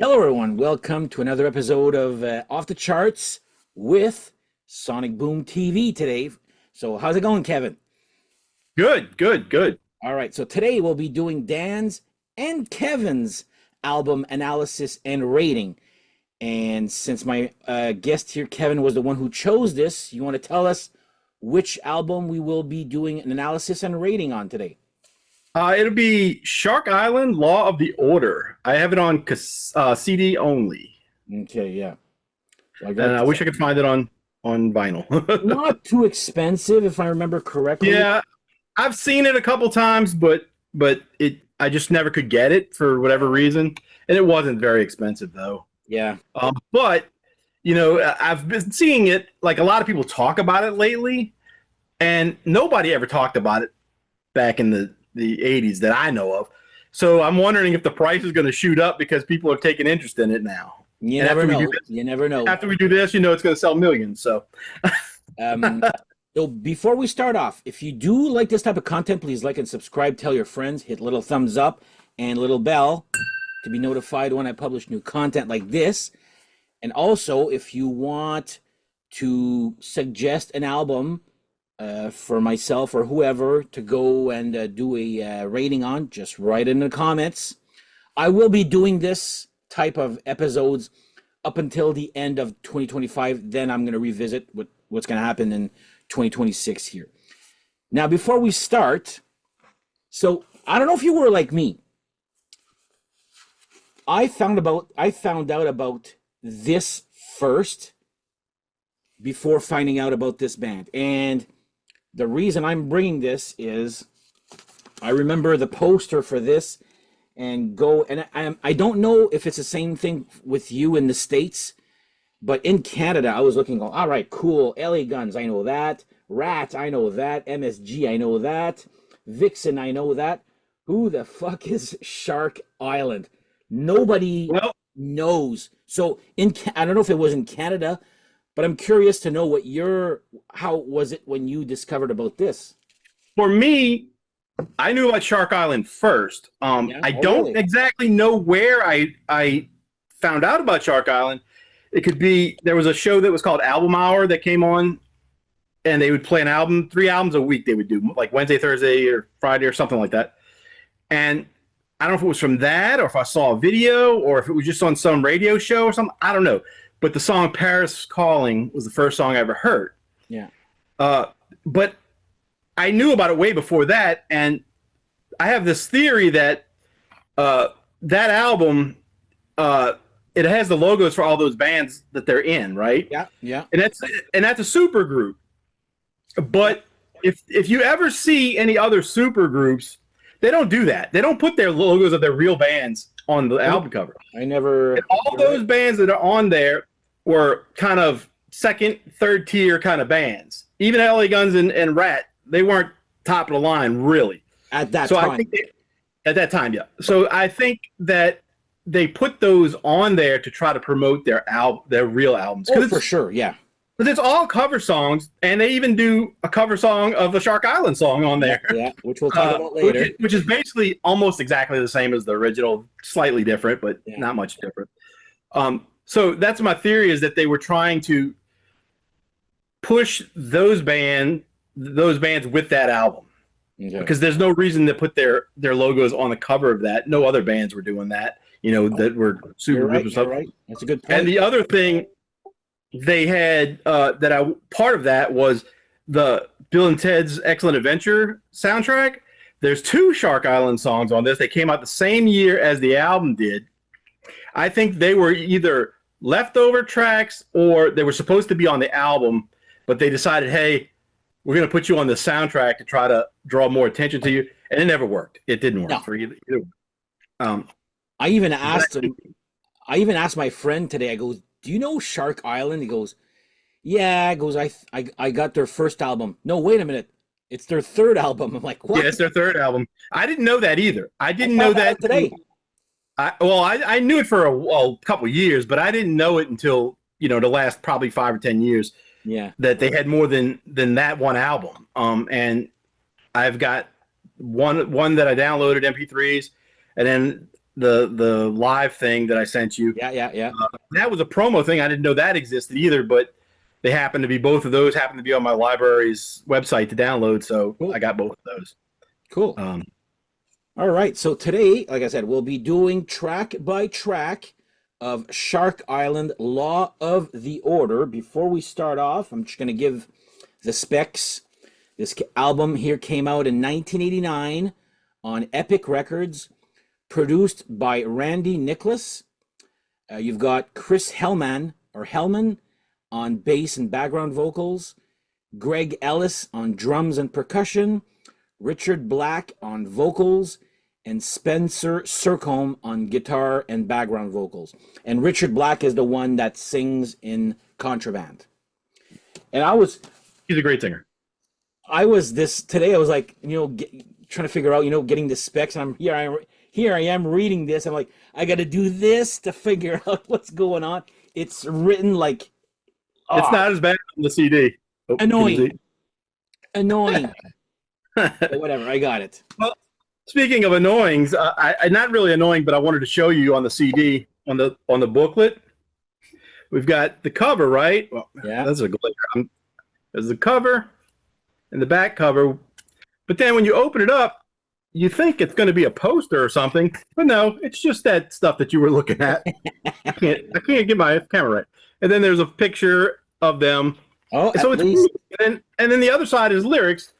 Hello, everyone. Welcome to another episode of Off the Charts with Sonic Boom TV today. So, how's it going, Kevin? Good, good, good. All right. So, today we'll be doing Dan's and Kevin's album analysis and rating. And since my guest here, Kevin, was the one who chose this, you want to tell us which album we will be doing an analysis and rating on today? It'll be Shark Island Law of the Order. I have it on CD only, Okay, yeah. So I and got I wish I could find it on vinyl. not too expensive, if I remember correctly. Yeah, I've seen it a couple times, but I just never could get it for whatever reason, and it wasn't very expensive though. Yeah. But I've been seeing it, like a lot of people talk about it lately, and nobody ever talked about it back in the 80s that I know of. So I'm wondering if the price is going to shoot up because people are taking interest in it now. You And never after we know. do this, You never know. after we do this, it's going to sell millions. So Um, so before we start off, if you do like this type of content, please like and subscribe, tell your friends, hit little thumbs up and little bell to be notified when I publish new content like this. And also, if you want to suggest an album for myself or whoever to go and do a rating on, just write in the comments. I will be doing this type of episodes up until the end of 2025. Then I'm going to revisit what's going to happen in 2026 here. Now, before we start, so I don't know if you were like me. I found out about this first before finding out about this band. And the reason I'm bringing this is I remember the poster for this I don't know if it's the same thing with you in the States, but in Canada, I was looking, all right, cool. LA Guns, I know that. Rat, I know that. MSG, I know that. Vixen, I know that. Who the fuck is Shark Island? Nobody well, knows. So I don't know if it was in Canada, but I'm curious to know how was it when you discovered about this? for me, I knew about Shark Island first. Yeah? I Oh, don't really? exactly know where I found out about Shark Island. It could be there was a show that was called Album Hour that came on, and they would play an album, 3 albums a week. They would do like Wednesday, Thursday, or Friday, or something like that. And I don't know if it was from that, or if I saw a video, or if it was just on some radio show or something. I don't know. But the song "Paris Calling" was the first song I ever heard. Yeah. But I knew about it way before that, and I have this theory that that album it has the logos for all those bands that they're in, right? Yeah. Yeah. And that's a super group. But if you ever see any other super groups, they don't do that. They don't put their logos of their real bands on the album cover. I never. And all those bands that are on there were kind of second, third tier kind of bands. Even LA Guns and Rat, they weren't top of the line really. At that So time. I think at that time, yeah. So I think that they put those on there to try to promote their real albums. Oh, for sure. Yeah. Because it's all cover songs, and they even do a cover song of the Shark Island song on there. Yeah. Which we'll talk about later. Which is basically almost exactly the same as the original, slightly different, but Yeah. not much different. So that's my theory, is that they were trying to push those bands with that album. Okay. Because there's no reason to put their logos on the cover of that. No other bands were doing that, that were super You're right. groups or You're something. right. That's a good point. And the other thing they had part of that was the Bill and Ted's Excellent Adventure soundtrack. There's 2 Shark Island songs on this. They came out the same year as the album did. I think they were either leftover tracks or they were supposed to be on the album, but they decided, hey, we're going to put you on the soundtrack to try to draw more attention to you. And it never worked. It didn't work No. for either. I even asked him. I even asked my friend today. I goes, "Do you know Shark Island?" He goes, "Yeah." I goes, "I got their first album." No, wait a minute. It's their third album. I'm like, what? Yeah, it's their third album. I didn't know that either. I didn't found know out that today. I knew it for a couple years, but I didn't know it until the last probably 5 or 10 years Yeah. that they had more than that one album. And I've got one that I downloaded MP3s, and then the live thing that I sent you. Yeah. That was a promo thing. I didn't know that existed either, but they happen to be both of those happen to be on my library's website to download, so Cool. I got both of those. Cool. All right. So today, like I said, we'll be doing track by track of Shark Island Law of the Order. Before we start off, I'm just going to give the specs. This album here came out in 1989 on Epic Records, produced by Randy Nicholas. You've got Chris Hellman on bass and background vocals, Greg Ellis on drums and percussion, Richard Black on vocals, and Spencer Sercombe on guitar and background vocals. And Richard Black is the one that sings in Contraband. And He's a great singer. I was like, trying to figure out, getting the specs. And here I am reading this. I'm like, I got to do this to figure out what's going on. It's written like, It's not as bad on the CD. Oh, annoying. But whatever, I got it. Well, speaking of annoyings, I not really annoying, but I wanted to show you on the CD on the booklet. We've got the cover, right? Well, Yeah. That's a glare. There's the cover and the back cover, but then when you open it up, you think it's going to be a poster or something, but no, it's just that stuff that you were looking at. I can't get my camera right. And then there's a picture of them. Oh, So at it's least. and then the other side is lyrics,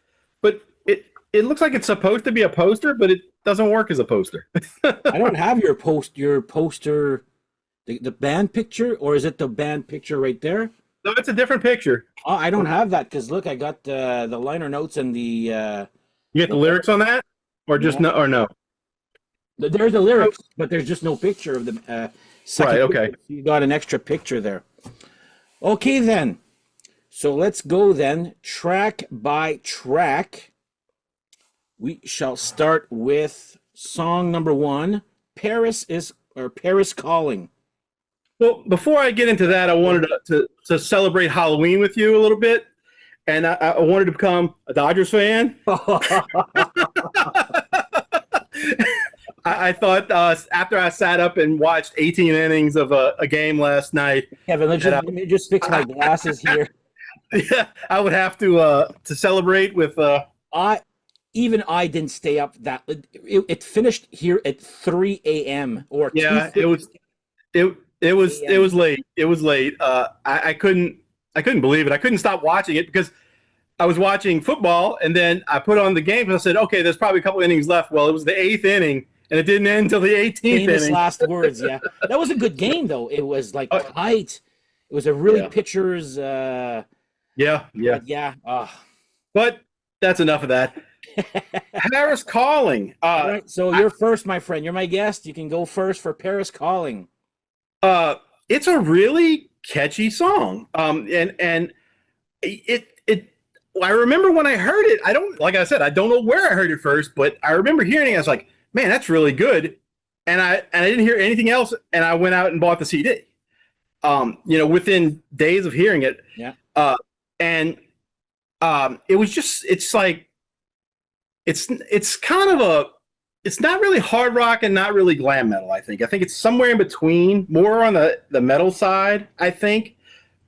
but it looks like it's supposed to be a poster, but it doesn't work as a poster. I don't have your poster, the band picture, or is it the band picture right there? No, it's a different picture. Oh, I don't have that because look, I got the liner notes and the You get the lyrics on that, or just no, or no? there's the lyrics, but there's just no picture of the second. Right, okay. Picture. You got an extra picture there. Okay, then. So let's go then, track by track. We shall start with song number 1, Paris Calling. Well, before I get into that, I wanted to celebrate Halloween with you a little bit, and I wanted to become a Dodgers fan. I thought after I sat up and watched 18 innings of a game last night, Kevin, let me just fix my glasses here. yeah, I would have to celebrate with. I didn't stay up that. It finished here at 3 a.m. or Yeah, 2:50. it was late. It was late. I couldn't believe it. I couldn't stop watching it because I was watching football, and then I put on the game and I said, okay, there's probably a couple innings left. Well, it was the 8th inning, and it didn't end until the 18th Famous inning. last words. Yeah, that was a good game though. It was like tight. It was a really pitcher's. Yeah. Yeah. But that's enough of that. Paris Calling. All right. So you're first, my friend. You're my guest. You can go first for Paris Calling. It's a really catchy song. And it I remember when I heard it, like I said, I don't know where I heard it first, but I remember hearing it. I was like, man, that's really good. And I didn't hear anything else. And I went out and bought the CD. Within days of hearing it. Yeah. It was just, it's like, it's kind of it's not really hard rock and not really glam metal. I think it's somewhere in between, more on the metal side, I think.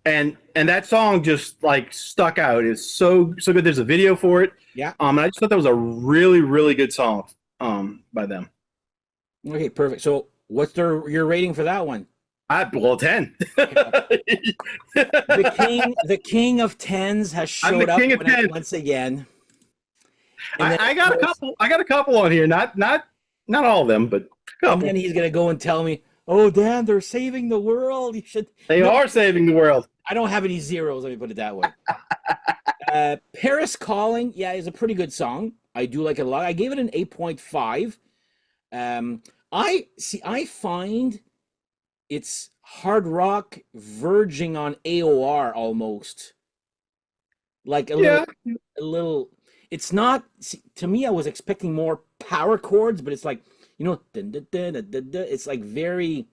And that song just like stuck out. It's so good. There's a video for it. Yeah. And I just thought that was a really, really good song by them. Okay, perfect. So what's your rating for that one? 10. The king of tens has showed up once again. I got a couple. I got a couple on here. Not all of them, but a couple. And then he's gonna go and tell me, "Oh, Dan, they're saving the world. You should." They are saving the world. I don't have any zeros. Let me put it that way. Paris Calling, yeah, is a pretty good song. I do like it a lot. I gave it an 8.5. I find it's hard rock verging on AOR almost. Like a little. It's not, to me, I was expecting more power chords, but it's like, dun, dun, dun, dun, dun, dun. It's like very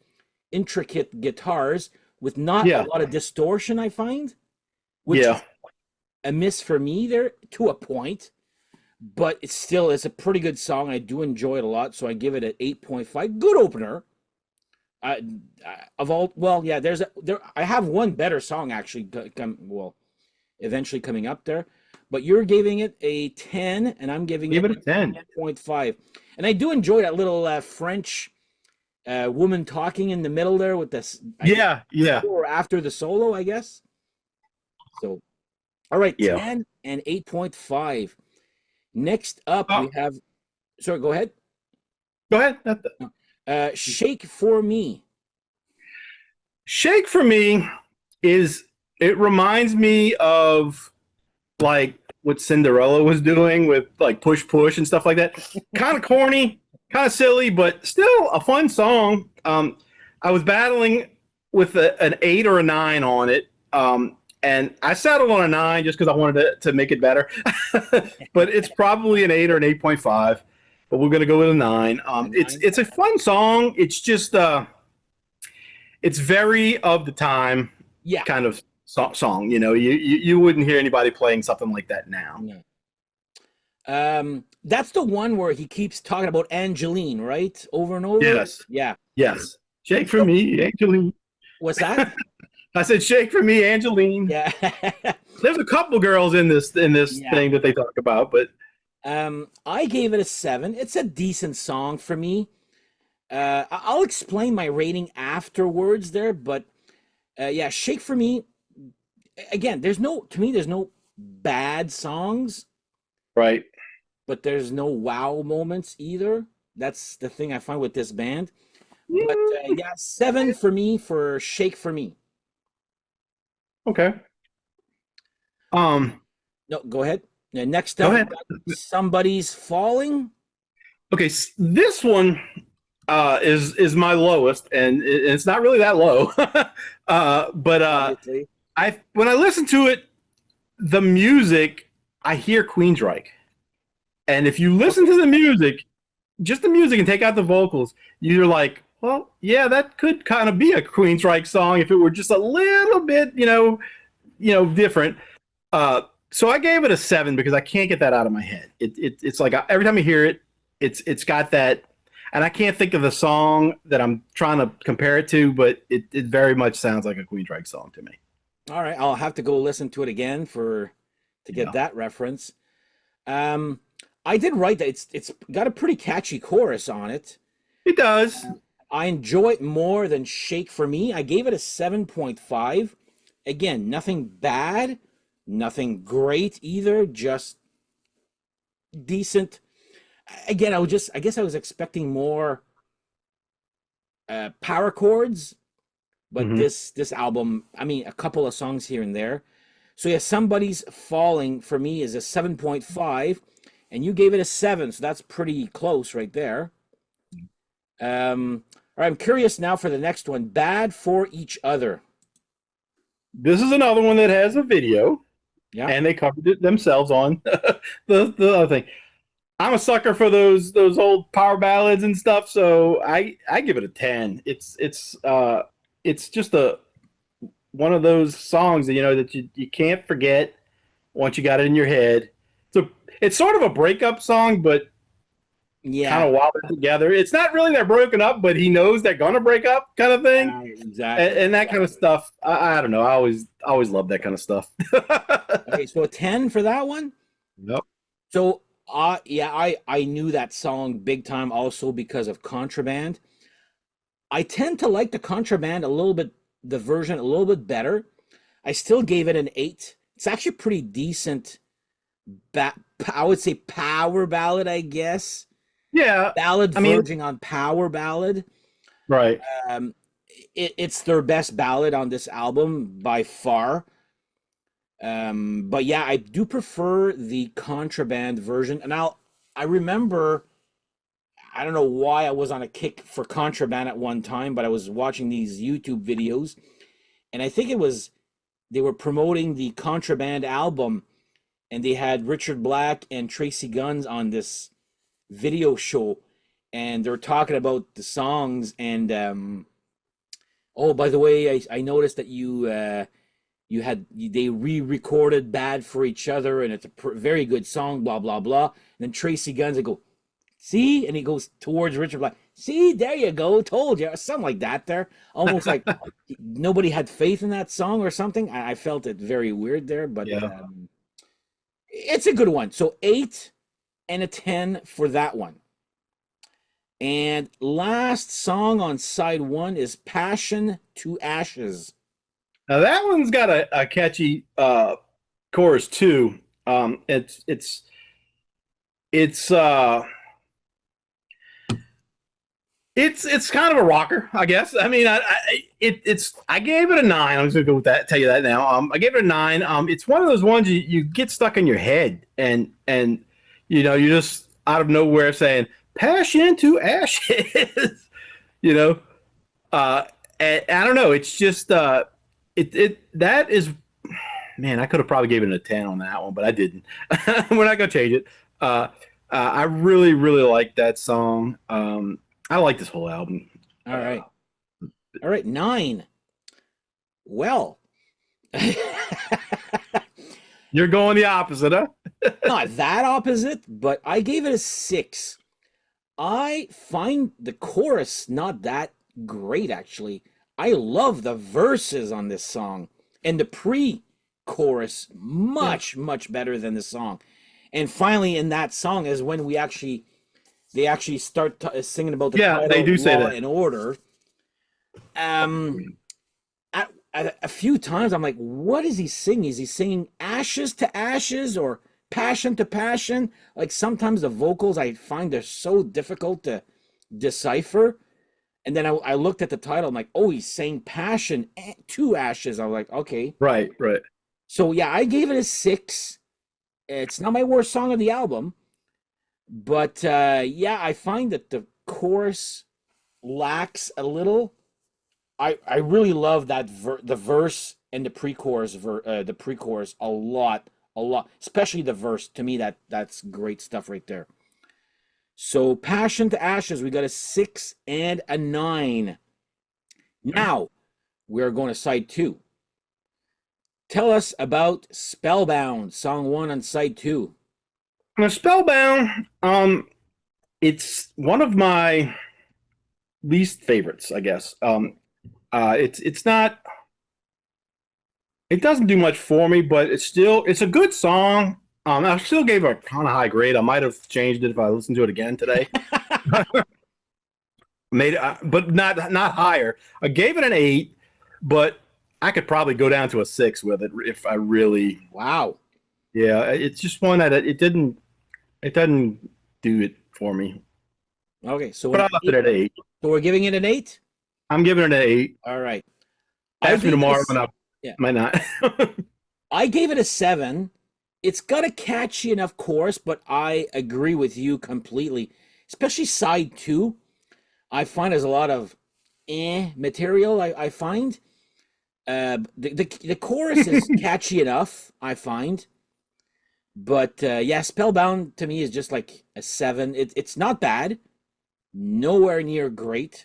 intricate guitars with not a lot of distortion, I find. Which is a miss for me there to a point. but it's a pretty good song. I do enjoy it a lot, so I give it an 8.5. Good opener. I, of all, well, yeah, there. I have one better song actually. Eventually coming up there, but you're giving it a 10, and I'm giving Give it it a 10. 10.5. And I do enjoy that little French woman talking in the middle there with this. Yeah, yeah, Or after the solo, I guess. So, all right, yeah. 10 and 8.5. Next up, Oh, we have. Sorry, go ahead. go ahead. Shake for Me. Shake for me is it reminds me of like what Cinderella was doing with like push push and stuff like that. Kind of corny, kind of silly, but still a fun song. I was battling with an 8 or a 9 on it. And I settled on a 9 just because I wanted to make it better. But it's probably an 8 or an 8.5. But we're gonna go with a 9. A It's 9? it's a fun song. It's just it's very of the time Yeah. kind of song. You wouldn't hear anybody playing something like that now. No. That's the one where he keeps talking about Angeline, right? Over and over. Yes, Yeah. yes. Shake for me, Angeline. What's that? I said, shake for me, Angeline. Yeah. There's a couple girls in this Yeah. thing that they talk about, but I gave it a 7. It's a decent song for me. I'll explain my rating afterwards there, but yeah, Shake for Me. Again, there's no bad songs, right. but there's no wow moments either. That's the thing I find with this band. But yeah, 7 for me for Shake for Me. Okay. Um. No, go ahead. Next Go up, ahead. Somebody's Falling. Okay. This one is my lowest, and it's not really that low. But Obviously. when I listen to it, the music, I hear Queensryche. And if you listen to the music, just the music and take out the vocals, you're like, well, yeah, that could kind of be a Queensryche song if it were just a little bit, different. So I gave it a 7 because I can't get that out of my head. It's like every time I hear it, it's got that, and I can't think of the song that I'm trying to compare it to, but it very much sounds like a Queensryche song to me. All right, I'll have to go listen to it again to get Yeah. that reference. I did write that it's got a pretty catchy chorus on it. It does. I enjoy it more than Shake for Me. I gave it a 7.5. Again, nothing bad, nothing great either, just decent. Again, I guess I was expecting more power chords, but Mhm. this album, I mean, a couple of songs here and there. So yeah, Somebody's Falling for me is a 7.5, and you gave it a 7, so that's pretty close right there. All right, I'm curious now for the next one. Bad for Each Other. This is another one that has a video, Yeah. and they covered it themselves on the other thing. I'm a sucker for those old power ballads and stuff, so I give it a 10. It's just one of those songs that you can't forget once you got it in your head. So it's sort of a breakup song, but Yeah. kind of welded together. It's not really they're broken up, but he knows they're gonna break up, kind of thing, Exactly. and that kind of stuff. I don't know. I always love that kind of stuff. Okay, so a 10 for that one. Yep. So yeah, I knew that song big time also because of Contraband. I tend to like the Contraband the version a little bit better. I still gave it an 8. It's actually pretty decent. I would say power ballad, I guess. Yeah. Ballad I mean, verging on power ballad. right. It's their best ballad on this album by far. But yeah, I do prefer the Contraband version. And I remember, I don't know why I was on a kick for Contraband at one time, but I was watching these YouTube videos, and I think they were promoting the Contraband album, and they had Richard Black and Tracy Guns on this video show, and they're talking about the songs. And oh, by the way, I noticed that you they re-recorded "Bad for Each Other" and it's a very good song. Blah blah blah. And then Tracy Guns, I go, see, and he goes towards Richard Black. See, there you go, told you, something like that. There, almost like nobody had faith in that song or something. I felt it very weird there, but Yeah. it's a good one. So 8 and a 10 for that one. And last song on side 1 is "Passion to Ashes." Now that one's got a catchy chorus too. It's it's kind of a rocker, I guess. I mean, I gave it a 9. I'm just gonna go with that. Tell you that now. I gave it a 9. It's one of those ones you get stuck in your head, and you're just out of nowhere saying "passion to ashes," you know. And I don't know. It's just that is, man. I could have probably given it a 10 on that one, but I didn't. We're not gonna change it. I really, really like that song. I like this whole album. All right. All right, 9. Well, You're going the opposite, huh? not that opposite, but I gave it a 6. I find the chorus not that great, actually. I love the verses on this song and the pre-chorus much, much better than the song. And finally, in that song is when they actually start singing about the title, they do say Law that. and Order. A few times I'm like, what is he singing? Is he singing "ashes to ashes" or "passion to passion"? Like sometimes the vocals I find they're so difficult to decipher. And then I looked at the title. I'm like, oh, he's saying "passion to ashes." I was like, okay. Right, right. So yeah, I gave it a 6. It's not my worst song of the album, but yeah, I find that the chorus lacks a little. I really love that the verse and the pre-chorus a lot, especially the verse. To me, that's great stuff right there. So "Passion to Ashes," we got a 6 and a 9. Now we're going to side 2. Tell us about "Spellbound," song 1 on side 2. Now, Spellbound, it's one of my least favorites, I guess. It's not. It doesn't do much for me, but it's a good song. I still gave it a kind of high grade. I might have changed it if I listened to it again today. But not higher. I gave it an 8, but I could probably go down to a 6 with it if I really. Wow. Yeah, it's just one that it doesn't do it for me. Okay, so But I left it at 8. So we're giving it an 8. I'm giving it an 8. All right. Ask me tomorrow when I yeah. might not. I gave it a 7. It's got a catchy enough chorus, but I agree with you completely. Especially side 2. I find there's a lot of material. I find the chorus is catchy enough. I find, but yeah, "Spellbound" to me is just like a 7. It's not bad, nowhere near great.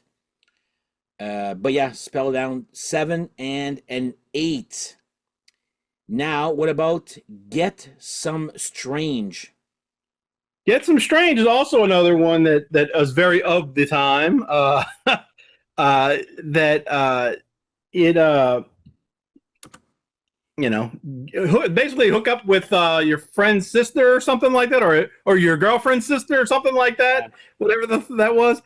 But yeah, "Spellbound" 7 and an 8. Now, what about "Get Some Strange"? Get Some Strange is also another one that was very of the time. That it basically hook up with your friend's sister or something like that, or your girlfriend's sister or something like that. Whatever that was.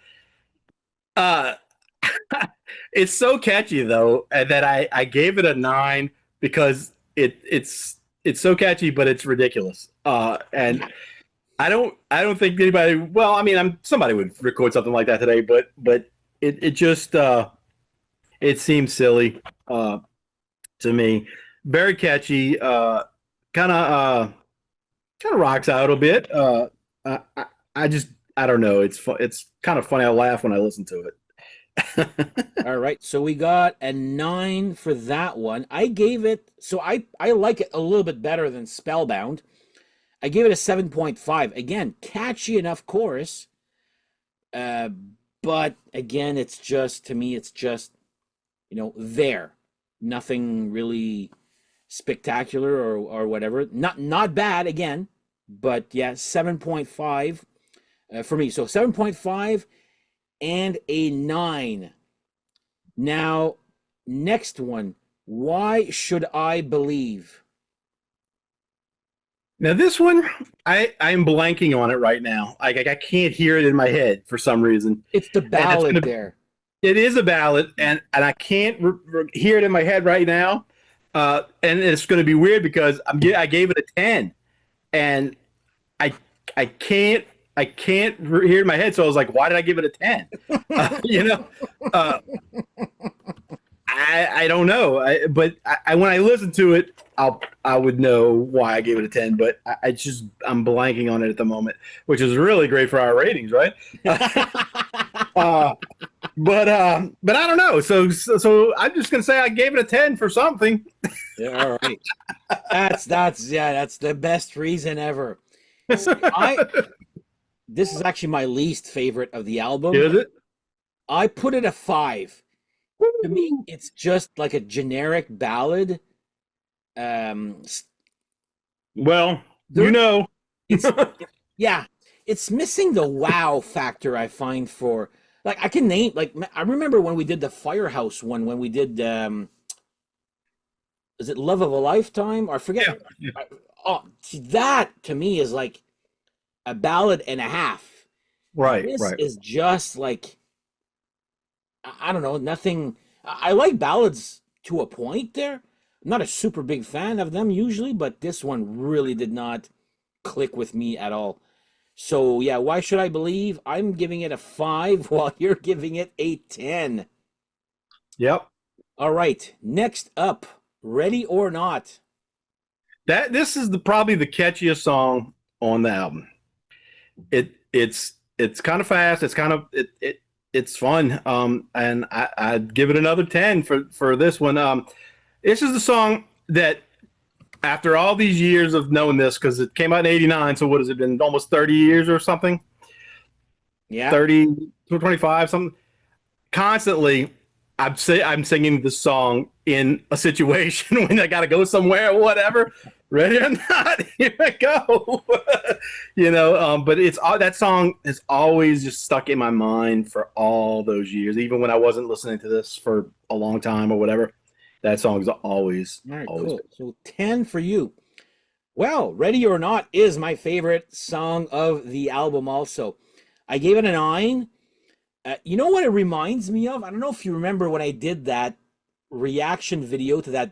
It's so catchy though that I gave it a 9 because it's so catchy, but it's ridiculous. And I don't think anybody. Well, I mean, somebody would record something like that today, but it just it seems silly to me. Very catchy. Kind of rocks out a bit. I just I don't know. It's kind of funny. I laugh when I listen to it. All right, so we got a 9 for that one. I gave it, so I like it a little bit better than "Spellbound." I gave it a 7.5. Again, catchy enough chorus. But again, it's just, to me, it's just, there. Nothing really spectacular or whatever. Not bad again, but yeah, 7.5 for me. So 7.5 and a 9. Now, next one. Why should I believe? Now this one, I'm blanking on it right now. I can't hear it in my head for some reason. It's the And it's ballad gonna, there. it is a ballad, and I can't hear it in my head right now. And it's going to be weird because I gave it a 10, and I I can't hear it in my head. So I was like, why did I give it a 10? You know, uh, I don't know. But when I listen to it, I would know why I gave it a 10. But I'm blanking on it at the moment, which is really great for our ratings, right? uh, but I don't know. So I'm just gonna say I gave it a 10 for something. Yeah, all right. That's the best reason ever. See, this is actually my least favorite of the album. Is it? I put it a 5. To me, it's just like a generic ballad. Um, Well, there, you know. it's yeah, it's missing the wow factor. I find for like I can name like I remember when we did the Firehouse one when we did is it Love of a Lifetime or I forget. Yeah. Oh, see, that to me is like a ballad and a half. Right, This right. is just like I don't know, nothing. I like ballads to a point there. I'm not a super big fan of them usually, but this one really did not click with me at all. So yeah, why should I believe? I'm giving it a 5 while you're giving it a 10. Yep. All right, next up, Ready or Not. This is probably the catchiest song on the album. It's kind of fast. It's fun. And I'd give it another 10 for this one. This is the song that after all these years of knowing this, because it came out in '89, so what has it been? Almost 30 years or something? Yeah. 30, 25, something. Constantly, I'm singing this song in a situation when I got to go somewhere or whatever. Ready or not, here I go. But it's that song has always just stuck in my mind for all those years, even when I wasn't listening to this for a long time or whatever. That song's always, All right, always cool. been. So 10 for you. Well, Ready or Not is my favorite song of the album also. I gave it a 9. You know what it reminds me of? I don't know if you remember when I did that reaction video to that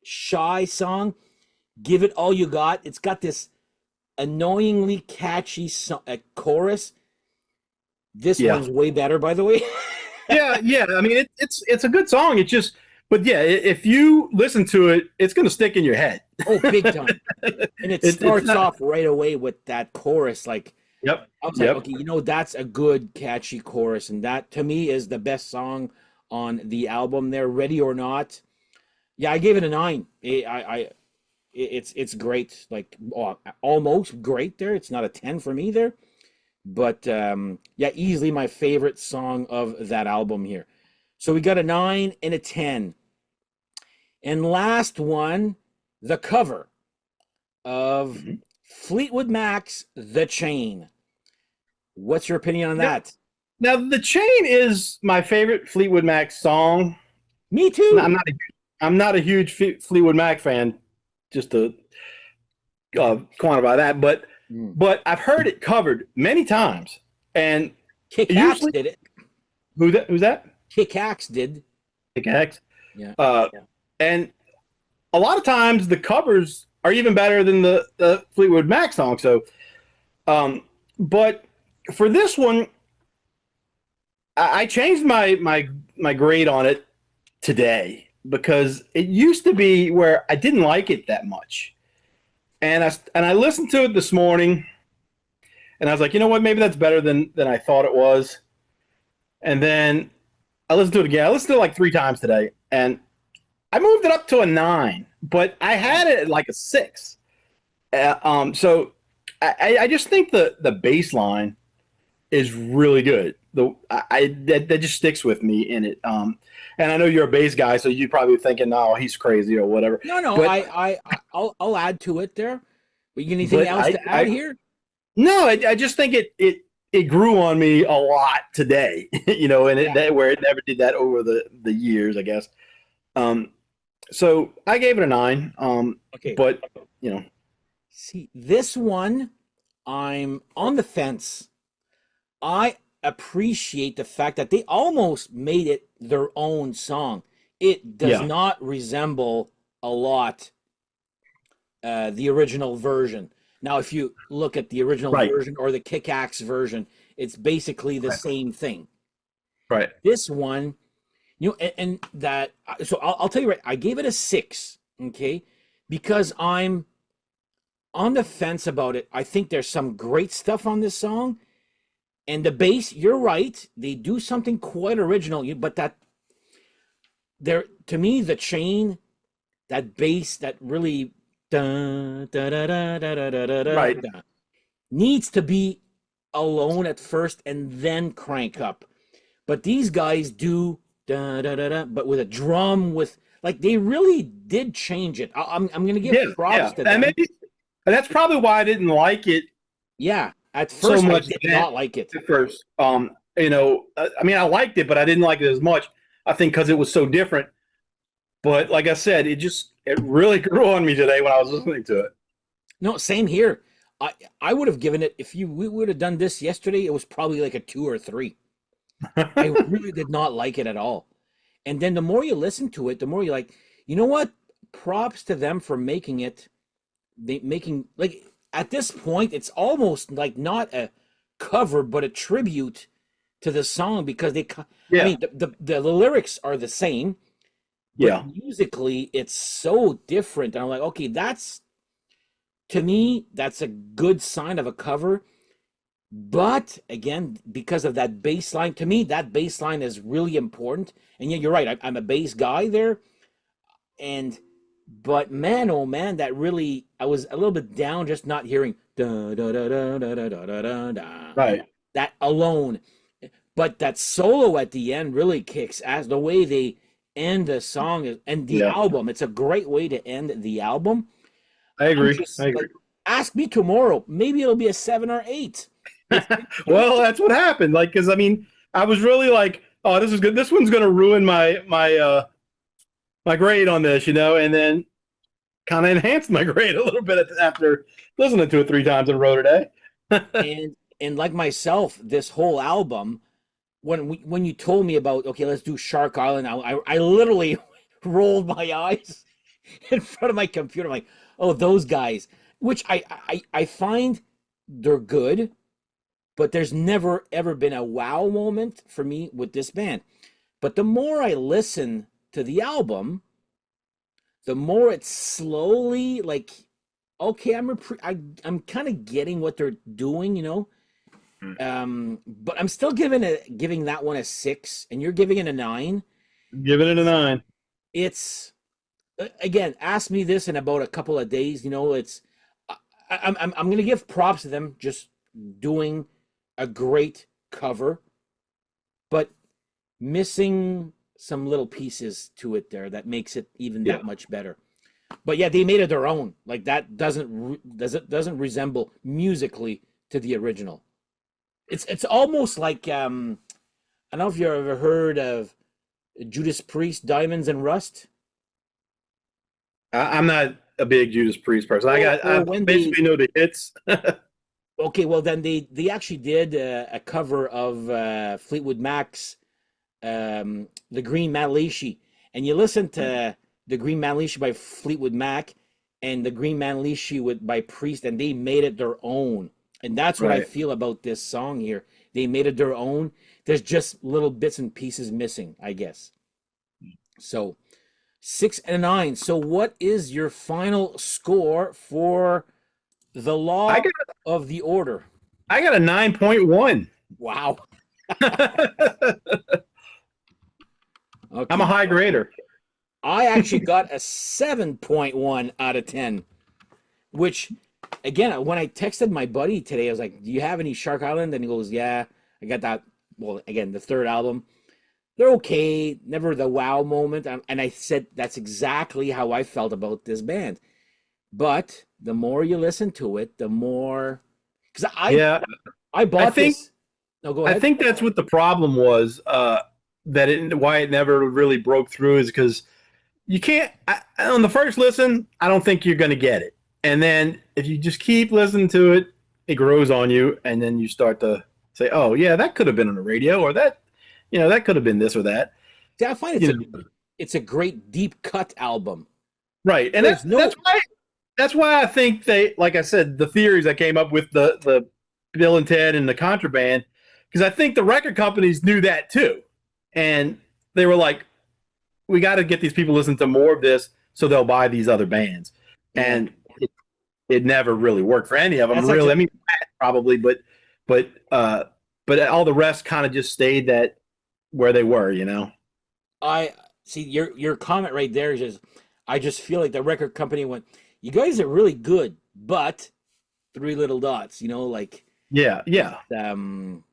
Shy song, Give It All You Got. It's got this annoyingly catchy chorus. This Yeah, one's way better, by the way. yeah. I mean, it's a good song. It just, but yeah, if you listen to it, it's gonna stick in your head. Oh, big time. And it It's starts not. off right away with that chorus. Like, Yep, I was like, yep. okay, that's a good, catchy chorus. And that, to me, is the best song on the album there, Ready or Not. Yeah, I gave it a 9. It's great. Like, almost great there. It's not a 10 for me there. But yeah, easily my favorite song of that album here. So we got a 9 and a 10. And last one, the cover of Mhm. Fleetwood Mac's The Chain. What's your opinion on Now, that? now, The Chain is my favorite Fleetwood Mac song. Me I'm too. not a, I'm not a huge Fleetwood Mac fan, just to quantify that, Mm. but I've heard it covered many times, and Kick Axe usually did it. who's that? Kick Axe did. Nick Hex. Yeah. Uh, and a lot of times the covers are even better than the Fleetwood Mac song. So, but for this one, I changed my grade on it today because it used to be where I didn't like it that much, and I listened to it this morning, and I was like, you know what, maybe that's better than I thought it was, and then I listened to it again. I listened to it like 3 times today, and I moved it up to a 9, but I had it at like a 6. So I just think the bass line is really good. That just sticks with me in it. And I know you're a bass guy, so you're probably thinking, "No, he's crazy" or whatever. No, But I'll add to it there. But you got anything but else to add I here? no, I just think it grew on me a lot today, and Yeah. where it never did that over the years, I guess. Um, so I gave it a 9. Okay. But you know, See, this one, I'm on the fence. I appreciate the fact that they almost made it their own song. It does yeah, not resemble a lot the original version. Now, if you look at the original right, version or the Kick-Axe version, it's basically the right, same thing. right. This one, and that, so I'll tell you right, I gave it a 6, okay, because I'm on the fence about it. I think there's some great stuff on this song, and the bass, you're right, they do something quite original, but that there, to me, the chain, that bass, that really da da da da da da da da Right. da, needs to be alone at first and then crank up. But these guys do da da da da, but with a drum, with like they really did change it. I'm gonna give Yeah, props yeah. to And them. maybe and that's probably why I didn't like it Yeah, at so first I much did then not like it. at first. I mean, I liked it, but I didn't like it as much. I think because it was so different. But like I said, it really grew on me today when I was listening to it. No, same here. I I would have given it if you we would have done this yesterday. It was probably like a 2 or 3. I really did not like it at all. And then the more you listen to it, the more you're like, you know what? Props to them for making it. They making like at this point, it's almost like not a cover, but a tribute to the song because I Yeah, mean, the lyrics are the same, but yeah, musically, it's so different. And I'm like, okay, that's to me, that's a good sign of a cover. But again, because of that bass line, to me, that bass line is really important. And yeah, you're right. I'm a bass guy there. And, but man, oh man, that really, I was a little bit down just not hearing da da da da da da da da da da. right. That alone. But that solo at the end really kicks ass. The way they end the song and the Yeah, album, it's a great way to end the album. I I'm agree. I just agree. like, ask me tomorrow. Maybe it'll be a 7 or 8. It's good. Well, that's what happened. Like, because I mean, I was really like, "Oh, this is good. This one's gonna ruin my grade on this," and then kind of enhanced my grade a little bit after listening to it 3 times in a row today. And like myself, this whole album, when you told me about okay, let's do Shark Island, I literally rolled my eyes in front of my computer. I'm like, oh, those guys, which I find they're good, but there's never ever been a wow moment for me with this band. But the more I listen to the album, the more it's slowly like, okay, I'm kind of getting what they're doing. But I'm still giving that one a 6, and you're giving it a 9. Giving it a 9. It's again, ask me this in about a couple of days. It's I'm gonna give props to them just doing a great cover, but missing some little pieces to it there that makes it even Yeah, that much better. But yeah, they made it their own. Like that doesn't resemble musically to the original. It's almost like I don't know if you ever heard of Judas Priest, Diamonds and Rust, I'm not a big Judas Priest person. I or when they basically know the hits. okay, well then they actually did a cover of Fleetwood Mac's the Green Manalishi, and you listen to the Green Manalishi by Fleetwood Mac and the Green Manalishi by Priest, and they made it their own. And that's what I Right. feel about this song here. They made it their own. There's just little bits and pieces missing, I guess. So 6 and a 9. So what is your final score for the I Law got of the Order? I got a 9.1. Wow. I'm a Okay. high grader. I actually got a 7.1 out of 10, which again, when I texted my buddy today, I was like, "Do you have any Shark Island?" And he goes, "Yeah, I got that." Well, again, the third album. they're okay, never the wow moment. And I said that's exactly how I felt about this band. But the more you listen to it, the more, because Yeah, I I bought think this. No, go I ahead. think that's what the problem was. That why it never really broke through is because you can't on the first listen. I don't think you're going to get it, and then if you just keep listening to it, it grows on you, and then you start to say, "Oh yeah, that could have been on the radio, or that, that could have been this or that." See, I find You know, it's a great deep cut album. right? And There's no, that's why I think they, like I said, the theories that came up with the Bill and Ted and the Contraband, because I think the record companies knew that too, and they were like, "We got to get these people listening to more of this, so they'll buy these other bands," yeah, and it never really worked for any of them. that's like Really, I mean, Matt probably, but but all the rest kind of just stayed that where they were, you know. I see your comment right there is just, I just feel like the record company went, you guys are really good, but three little dots, like Yeah, yeah. um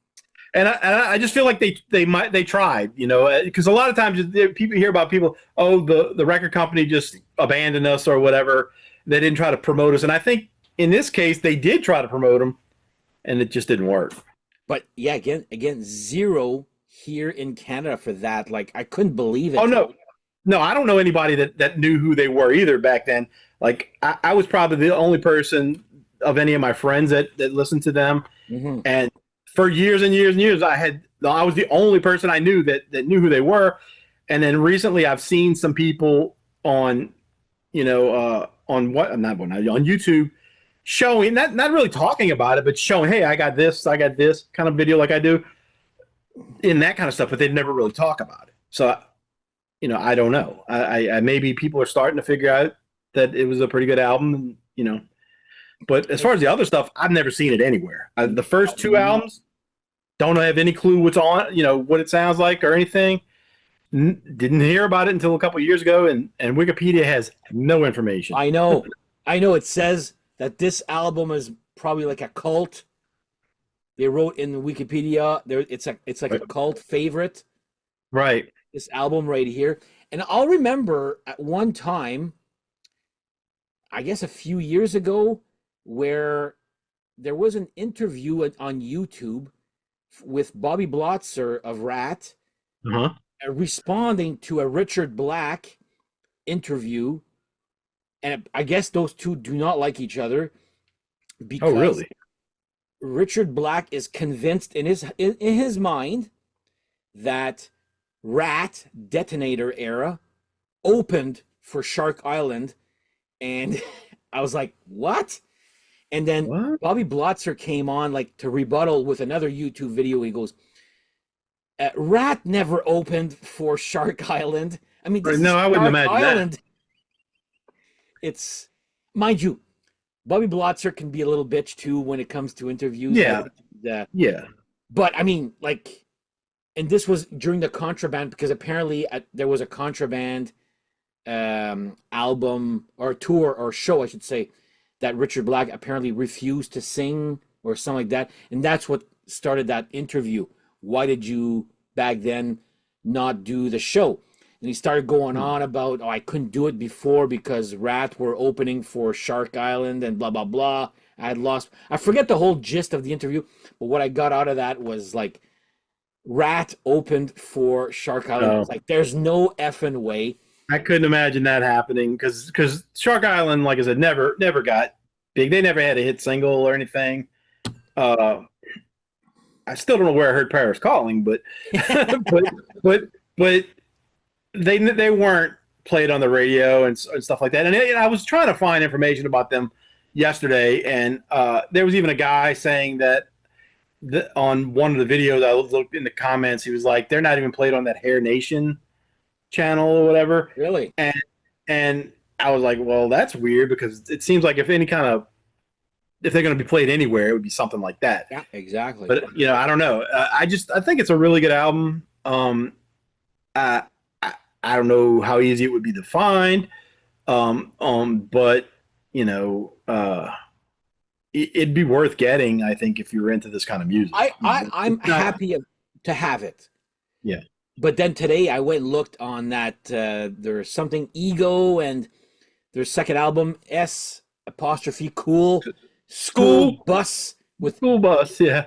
And I just feel like they tried, because a lot of times people hear about people, oh, the record company just abandoned us or whatever. They didn't try to promote us, and I think in this case they did try to promote them, and it just didn't work. but yeah, again, zero here in Canada for that. Like I couldn't believe Oh it. no, no, I don't know anybody that knew who they were either back then. Like I was probably the only person of any of my friends that listened to them, Hmm. and for years and years and years, I was the only person I knew that knew who they were. And then recently, I've seen some people on, on what not one on YouTube showing not really talking about it, but showing, hey, I got this kind of video like I do in that kind of stuff, but they'd never really talk about it. So, I don't know. I maybe people are starting to figure out that it was a pretty good album, and. But as far as the other stuff, I've never seen it anywhere. The first two albums, don't have any clue what's on, what it sounds like or anything. Didn't hear about it until a couple of years ago, and Wikipedia has no information. I know, I know. It says that this album is probably like a cult. They wrote in Wikipedia there, it's like a cult favorite. Right. This album right here, and I'll remember at one time, I guess a few years ago, where there was an interview on YouTube with Bobby Blotzer of Rat, Uh-huh. responding to a Richard Black interview, and I guess those two do not like each other Oh, because really? Richard Black is convinced in his mind that Rat Detonator era opened for Shark Island, and I was like, what? And then What? Bobby Blotzer came on like to rebuttal with another YouTube video. He goes, Rat never opened for Shark Island. I mean, this is No, I wouldn't Shark imagine that. Island. It's, mind you, Bobby Blotzer can be a little bitch too when it comes to interviews. Yeah. Yeah. But I mean, like, and this was during the Contraband, because apparently there was a Contraband album or tour or show, I should say, that Richard Black apparently refused to sing or something like that, and that's what started that interview. Why did you back then not do the show? And he started going on about, oh, I couldn't do it before because Rat were opening for Shark Island and blah blah blah. I forget the whole gist of the interview, but what I got out of that was like, Rat opened for Shark Island. No, It's like there's no effing way. I couldn't imagine that happening because Shark Island, like I said, never got big. They never had a hit single or anything. Uh, I still don't know where I heard Paris Calling, but but but they weren't played on the radio and stuff like that. And I was trying to find information about them yesterday, and there was even a guy saying that on one of the videos I looked in the comments, he was like, "They're not even played on that Hair Nation channel or whatever." Really? And I was like, "Well, that's weird because it seems like if they're going to be played anywhere, it would be something like that." Yeah, exactly. But I don't know. I think it's a really good album. I, I don't know how easy it would be to find. But it'd be worth getting, I think, if you're into this kind of music. I'm happy to have it. Yeah. But then today I went and looked on that there's something Ego and their second album S apostrophe Cool School School Bus school bus. Yeah.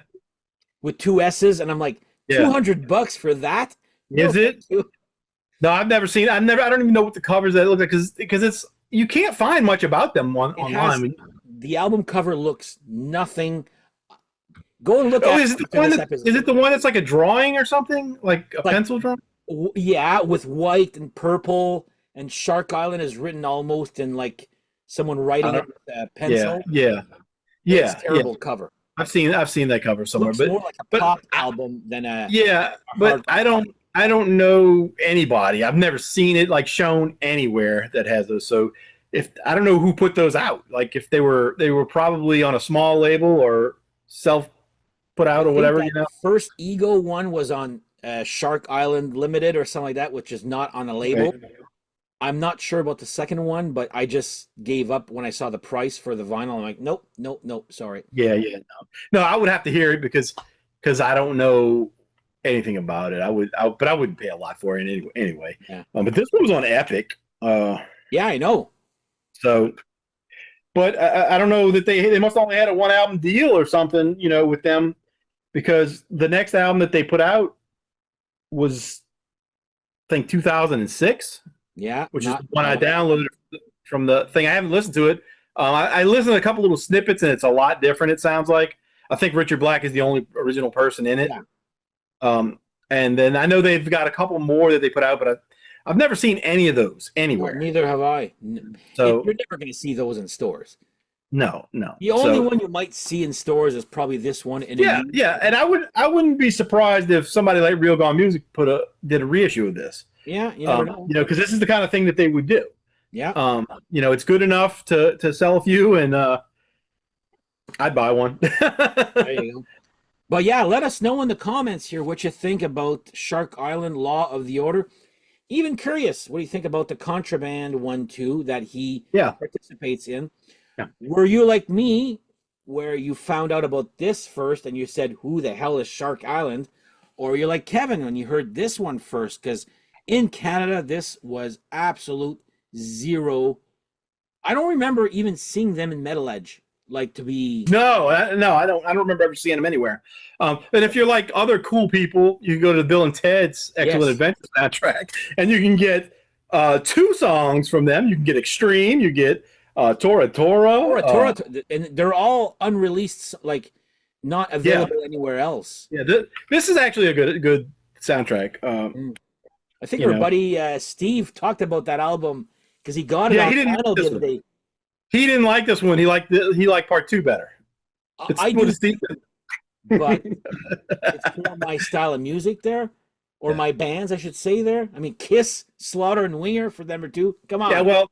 with two S's, and I'm like Yeah. $200 for that? No, Is it? thank you. No, I've never seen. I don't even know what the covers that look like because it's you can't find much about them It has online. the album cover looks nothing. Go and look Oh, at is it the after one this that episode. is it the one that's like a drawing or something, like a Like pencil drawing? yeah, with white and purple, and Shark Island is written almost in like someone writing Uh, it with a yeah, pencil. yeah, It's yeah, yeah. terrible cover. I've seen that cover somewhere, Looks more like a but pop album than a yeah, but hard rock album. I don't know anybody. I've never seen it like shown anywhere that has those. So if I don't know who put those out, like if they were probably on a small label or self put I out or think whatever, that the first Ego one was on Shark Island Limited or something like that, which is not on a label. Okay. I'm not sure about the second one, but I just gave up when I saw the price for the vinyl. I'm like, nope, nope, nope, sorry. Yeah, yeah, no, I would have to hear it because I don't know anything about it. But I wouldn't pay a lot for it anyway. Yeah, But this one was on Epic, yeah, I know. so. But I don't know that they must only had a one album deal or something, with them, because the next album that they put out was I think 2006, Yeah, which is not the one I no. downloaded from the thing. I haven't listened to it. I listened to a couple little snippets, and it's a lot different. It sounds like I think Richard Black is the only original person in it. Yeah, Um, and then I know they've got a couple more that they put out, but I've never seen any of those no, anywhere. neither have I. So You're never going to see those in stores. no, no. The only So one you might see in stores is probably this one in a yeah, used. yeah. And I wouldn't be surprised if somebody like Real Gone Music did a reissue of this. Yeah, you never know. Because this is the kind of thing that they would do. Yeah, It's good enough to sell a few, and I'd buy one. there you go. But yeah, let us know in the comments here what you think about Shark Island Law of the Order. Even curious, what do you think about the Contraband one too that he Yeah, participates in? yeah. Were you like me, where you found out about this first and you said, "Who the hell is Shark Island?" Or you're like Kevin when you heard this one first? Because in Canada, this was absolute zero. I don't remember even seeing them in Metal Edge. Like to be, No, no, I don't. I don't remember ever seeing them anywhere. And if you're like other cool people, you can go to Bill and Ted's Excellent yes, Adventure soundtrack, and you can get two songs from them. You can get Extreme, you get Tora Tora. And they're all unreleased, like not Yeah, available anywhere else. yeah. This is actually a good soundtrack. Mm. I think You our know, buddy Steve talked about that album because he got it yeah, on he didn't like vinyl the this other one. day. He didn't like this one. He liked part two better. I What do, is Steve? but it's more my style of music there, or Yeah. my bands, I should say there. I mean, Kiss, Slaughter, and Winger for them or two. Come Yeah, on. well,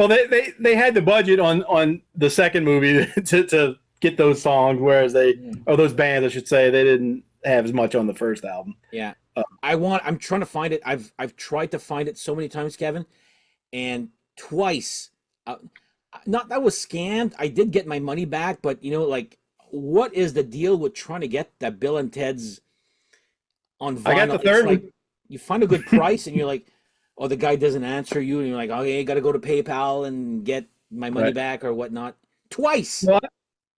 they had the budget on the second movie to get those songs, whereas Mm. or those bands, I should say, they didn't have as much on the first album. Yeah. Uh, I'm trying to find it. I've tried to find it so many times, Kevin, and twice. Not that was scammed. I did get my money back, but like, what is the deal with trying to get that Bill and Ted's on I got vinyl? the It's third like one. you find a good price, and you're like, oh, the guy doesn't answer you, and you're like, okay, I got to go to PayPal and get my money Right. back or whatnot. Twice. Well,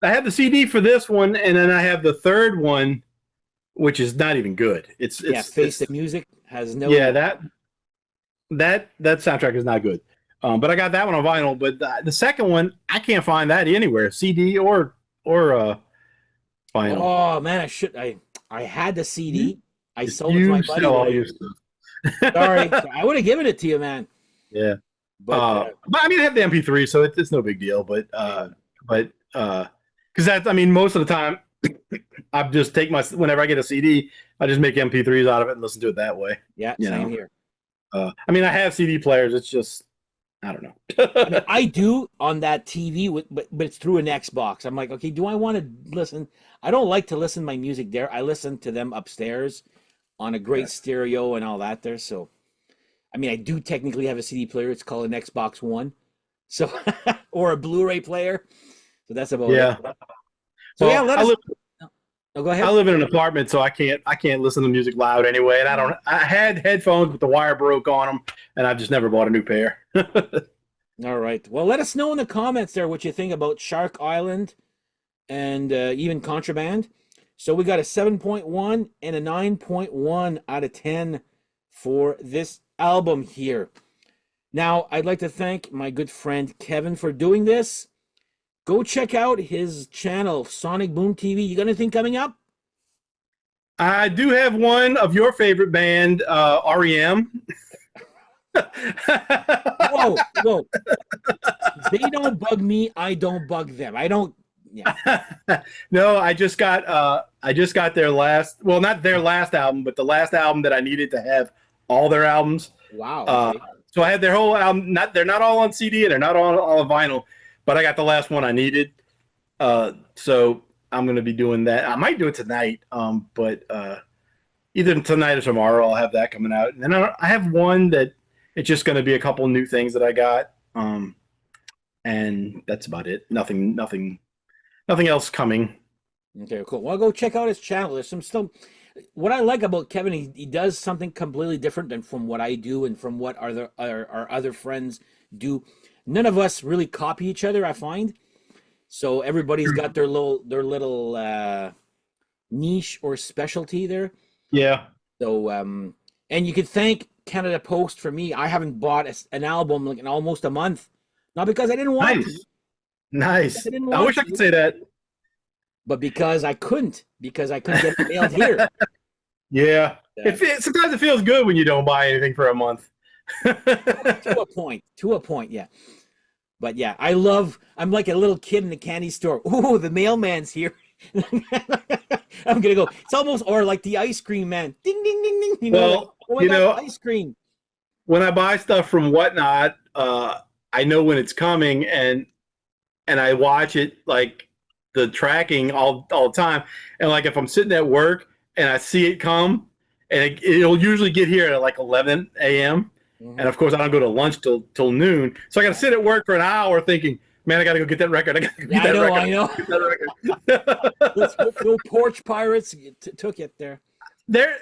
I have the CD for this one, and then I have the third one, which is not even good. Yeah, Face the Music has no. Yeah, that soundtrack is not good. But I got that one on vinyl. But the second one, I can't find that anywhere, CD or vinyl. Oh man, I had the CD. I sold it to You my buddy. sell all when your stuff. Sorry, I would have given it to you, man. Yeah. But But I mean, I have the MP3, so it's no big deal. But because that's, I mean, most of the time, I just take whenever I get a CD, I just make MP3s out of it and listen to it that way. yeah, You same know. here. I mean, I have CD players. It's just, I don't I mean, know. I do on that TV, but it's through an Xbox. I'm like, okay, do I want to listen? I don't like to listen to my music there. I listen to them upstairs on a great Yeah. stereo and all that there. So, I mean, I do technically have a CD player. It's called an Xbox One, so or a Blu-ray player. So that's about Yeah. it. So yeah, Well, let I us. live Oh, go ahead. I live in an apartment, so I can't listen to music loud anyway. And I had headphones, but the wire broke on them, and I've just never bought a new pair. All right. Well, let us know in the comments there what you think about Shark Island and even Contraband. So we got a 7.1 and a 9.1 out of 10 for this album here. Now, I'd like to thank my good friend Kevin for doing this. Go check out his channel, Sonic Boom TV. You got anything coming up? I do have one of your favorite band, REM. Whoa, whoa. They don't bug me. I don't bug them. I don't. Yeah. No, I just got their last, well, not their last album, but the last album that I needed to have all their albums. Wow. Okay. So I had their whole album. They're not all on CD and they're not all on vinyl, but I got the last one I needed. So I'm gonna be doing that. I might do it tonight, but either tonight or tomorrow I'll have that coming out. And then I have one that it's just gonna be a couple new things that I got, and that's about it. Nothing else coming. Okay, cool. Well, go check out his channel. There's some still. What I like about Kevin, he does something completely different than from what I do and from what our other friends do. None of us really copy each other, I find. So everybody's got their little niche or specialty there. Yeah. So and you could thank Canada Post for me. I haven't bought an album like in almost a month, not because I didn't want to. Nice. I wish I could say that. But because I couldn't get it mailed here. Yeah. Sometimes it feels good when you don't buy anything for a month. To a point, yeah. But yeah, I'm like a little kid in the candy store. Ooh, the mailman's here. I'm gonna go. It's almost, or like the ice cream man. Ding, ding, ding, ding. You know, like, ice cream. When I buy stuff from Whatnot, I know when it's coming, and I watch it, like the tracking all the time. And like if I'm sitting at work and I see it come, and it'll usually get here at like 11 a.m. And of course, I don't go to lunch till noon, so I got to sit at work for an hour thinking, "Man, I got to go get that record. I got to get that record. I know. Let's hope no porch pirates took it there. There,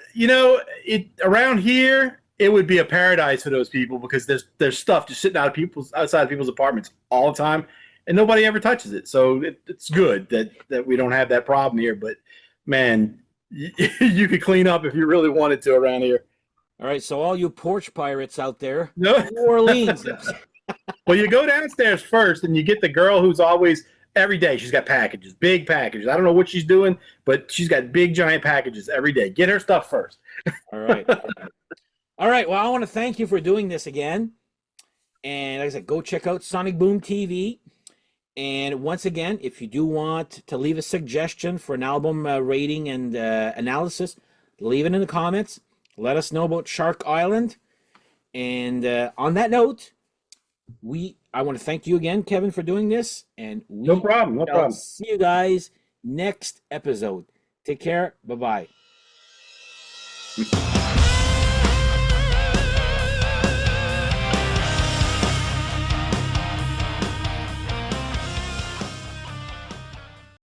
around here, it would be a paradise for those people because there's stuff just sitting outside of people's apartments all the time, and nobody ever touches it. So it's good that we don't have that problem here. But man, you could clean up if you really wanted to around here. All right, so all you porch pirates out there, no. New Orleans. Well, you go downstairs first, and you get the girl who's always every day. She's got packages, big packages. I don't know what she's doing, but she's got big, giant packages every day. Get her stuff first. All right. All right. Well, I want to thank you for doing this again. And like I said, go check out Sonic Boom TV. And once again, if you do want to leave a suggestion for an album rating and analysis, leave it in the comments. Let us know about Shark Island. And on that note, I want to thank you again, Kevin, for doing this. And no problem. See you guys next episode. Take care. Bye-bye.